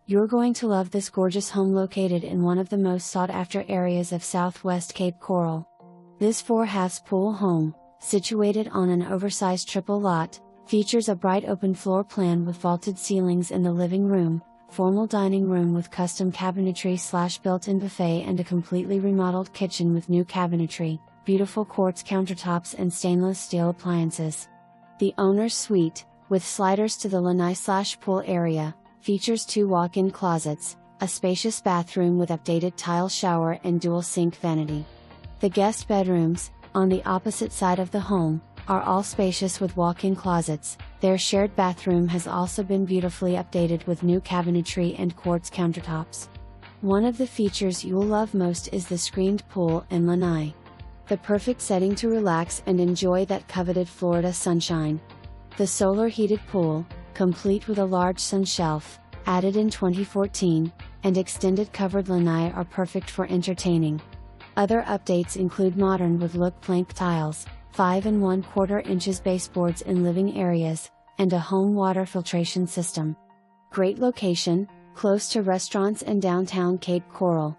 You're going to love this gorgeous home located in one of the most sought-after areas of Southwest Cape Coral. This 4-halves pool home, situated on an oversized triple lot, features a bright open floor plan with vaulted ceilings in the living room, formal dining room with custom cabinetry / built-in buffet, and a completely remodeled kitchen with new cabinetry, beautiful quartz countertops, and stainless steel appliances. The owner's suite, with sliders to the lanai / pool area, features 2 walk-in closets, a spacious bathroom with updated tile shower and dual sink vanity. The guest bedrooms, on the opposite side of the home, are all spacious with walk-in closets. Their shared bathroom has also been beautifully updated with new cabinetry and quartz countertops. One of the features you'll love most is the screened pool and lanai. The perfect setting to relax and enjoy that coveted Florida sunshine. The solar heated pool, complete with a large sun shelf, added in 2014, and extended covered lanai are perfect for entertaining. Other updates include modern with look plank tiles, 5 1/4 inches baseboards in living areas, and a home water filtration system. Great location, close to restaurants and downtown Cape Coral.